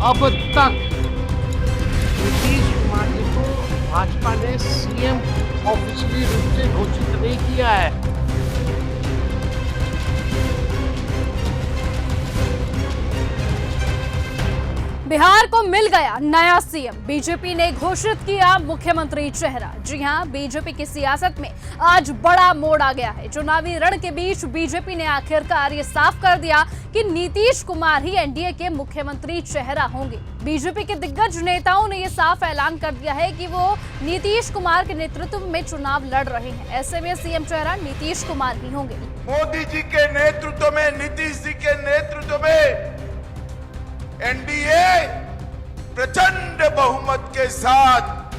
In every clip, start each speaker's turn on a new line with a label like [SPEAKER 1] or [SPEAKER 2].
[SPEAKER 1] अब तक नीतीश कुमार जी को भाजपा ने सीएम ऑफिशियली रूप से घोषित नहीं किया है।
[SPEAKER 2] बिहार को मिल गया नया सीएम, बीजेपी ने घोषित किया मुख्यमंत्री चेहरा। जी हां, बीजेपी की सियासत में आज बड़ा मोड़ आ गया है। चुनावी रण के बीच बीजेपी ने आखिरकार ये साफ कर दिया कि नीतीश कुमार ही एनडीए के मुख्यमंत्री चेहरा होंगे। बीजेपी के दिग्गज नेताओं ने ये साफ ऐलान कर दिया है कि वो नीतीश कुमार के नेतृत्व में चुनाव लड़ रहे हैं। ऐसे में सीएम चेहरा नीतीश कुमार ही होंगे।
[SPEAKER 3] मोदी जी के नेतृत्व में, नीतीश जी के नेतृत्व में एनडीए प्रचंड बहुमत के साथ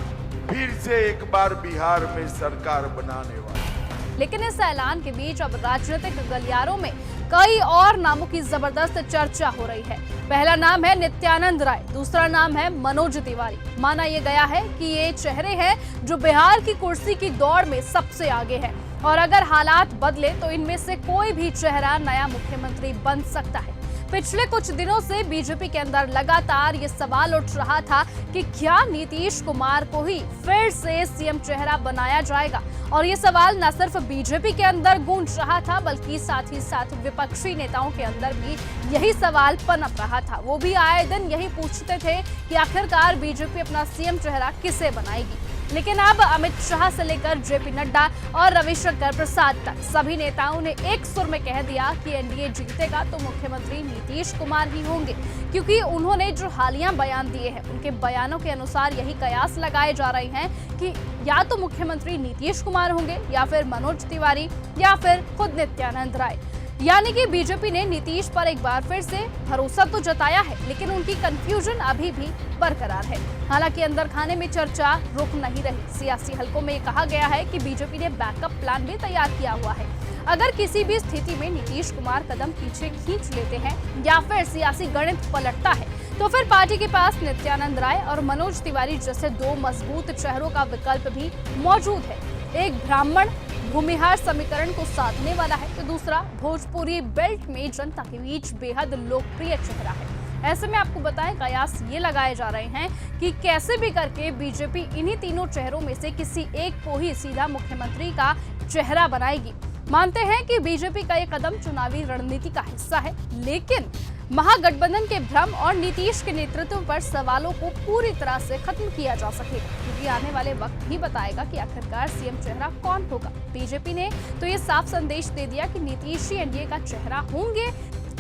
[SPEAKER 3] फिर से एक बार बिहार में सरकार बनाने वाला।
[SPEAKER 2] लेकिन इस ऐलान के बीच अब राजनीतिक गलियारों में कई और नामों की जबरदस्त चर्चा हो रही है। पहला नाम है नित्यानंद राय, दूसरा नाम है मनोज तिवारी। माना यह गया है कि ये चेहरे हैं जो बिहार की कुर्सी की दौड़ में सबसे आगे है और अगर हालात बदले तो इनमें से कोई भी चेहरा नया मुख्यमंत्री बन सकता है। पिछले कुछ दिनों से बीजेपी के अंदर लगातार ये सवाल उठ रहा था कि क्या नीतीश कुमार को ही फिर से सीएम चेहरा बनाया जाएगा, और ये सवाल न सिर्फ बीजेपी के अंदर गूंज रहा था बल्कि साथ ही साथ विपक्षी नेताओं के अंदर भी यही सवाल पनप रहा था। वो भी आए दिन यही पूछते थे कि आखिरकार बीजेपी अपना सीएम चेहरा किसे बनाएगी। लेकिन अब अमित शाह से लेकर जेपी नड्डा और रविशंकर प्रसाद तक सभी नेताओं ने एक सुर में कह दिया कि एनडीए जीतेगा तो मुख्यमंत्री नीतीश कुमार ही होंगे, क्योंकि उन्होंने जो हालिया बयान दिए हैं उनके बयानों के अनुसार यही कयास लगाए जा रहे हैं कि या तो मुख्यमंत्री नीतीश कुमार होंगे या फिर मनोज तिवारी या फिर खुद नित्यानंद राय। यानी कि बीजेपी ने नीतीश पर एक बार फिर से भरोसा तो जताया है, लेकिन उनकी कंफ्यूजन अभी भी बरकरार है। हालांकि अंदर खाने में चर्चा रुक नहीं रही। सियासी हलकों में कहा गया है कि बीजेपी ने बैकअप प्लान भी तैयार किया हुआ है। अगर किसी भी स्थिति में नीतीश कुमार कदम पीछे खींच लेते हैं या फिर सियासी गणित पलटता है तो फिर पार्टी के पास नित्यानंद राय और मनोज तिवारी जैसे दो मजबूत चेहरों का विकल्प भी मौजूद है। एक ब्राह्मण भूमिहार समीकरण को साधने वाला है तो दूसरा भोजपुरी बेल्ट में जनता के बीच बेहद लोकप्रिय चेहरा है। ऐसे में आपको बताएं, कयास ये लगाए जा रहे हैं कि कैसे भी करके बीजेपी इन्हीं तीनों चेहरों में से किसी एक को ही सीधा मुख्यमंत्री का चेहरा बनाएगी। मानते हैं कि बीजेपी का ये कदम चुनावी रणनीति का हिस्सा है, लेकिन महागठबंधन के भ्रम और नीतीश के नेतृत्व पर सवालों को पूरी तरह से खत्म किया जा सकेगा, क्योंकि आने वाले वक्त ही बताएगा कि आखिरकार सीएम चेहरा कौन होगा। बीजेपी ने तो ये साफ संदेश दे दिया कि नीतीश ही एनडीए का चेहरा होंगे,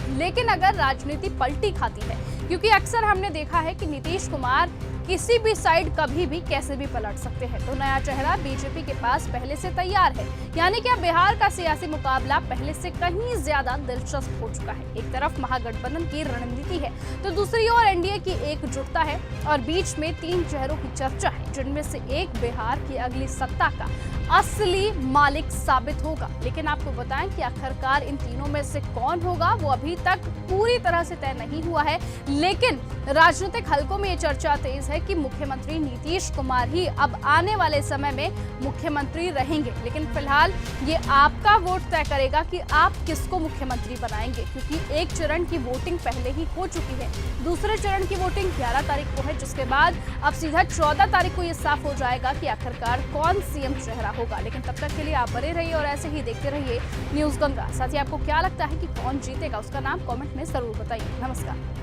[SPEAKER 2] लेकिन अगर राजनीति पलटी खाती है, क्योंकि अक्सर हमने देखा है कि नीतीश कुमार किसी भी साइड कभी भी कैसे भी पलट सकते हैं, तो नया चेहरा बीजेपी के पास पहले से तैयार है। यानी कि अब बिहार का सियासी मुकाबला पहले से कहीं ज्यादा दिलचस्प हो चुका है। एक तरफ महागठबंधन की रणनीति है तो दूसरी ओर एनडीए की एकजुटता है और बीच में तीन चेहरों की चर्चा है, जिनमें से एक बिहार की अगली सत्ता का असली मालिक साबित होगा। लेकिन आपको बताएं कि आखिरकार इन तीनों में से कौन होगा वो अभी तक पूरी तरह से तय नहीं हुआ है, लेकिन राजनीतिक हलकों में ये चर्चा तेज है कि मुख्यमंत्री नीतीश कुमार ही अब आने वाले समय में मुख्यमंत्री रहेंगे। लेकिन फिलहाल ये आपका वोट तय करेगा कि आप किसको मुख्यमंत्री बनाएंगे, क्योंकि एक चरण की वोटिंग पहले ही हो चुकी है। दूसरे चरण की वोटिंग 11 तारीख को है, जिसके बाद अब सीधा 14 तारीख को ये साफ हो जाएगा कि आखिरकार कौन सीएम चेहरा होगा। लेकिन तब तक के लिए आप बने रहिए और ऐसे ही देखते रहिए न्यूज गंगा। साथ ही आपको क्या लगता है कि कौन जीतेगा, उसका नाम कमेंट में जरूर बताइए। नमस्कार।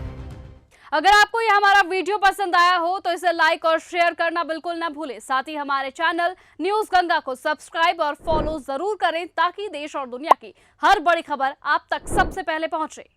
[SPEAKER 2] अगर आपको यह हमारा वीडियो पसंद आया हो तो इसे लाइक और शेयर करना बिल्कुल ना भूलें। साथ ही हमारे चैनल न्यूज गंगा को सब्सक्राइब और फॉलो जरूर करें, ताकि देश और दुनिया की हर बड़ी खबर आप तक सबसे पहले पहुंचे।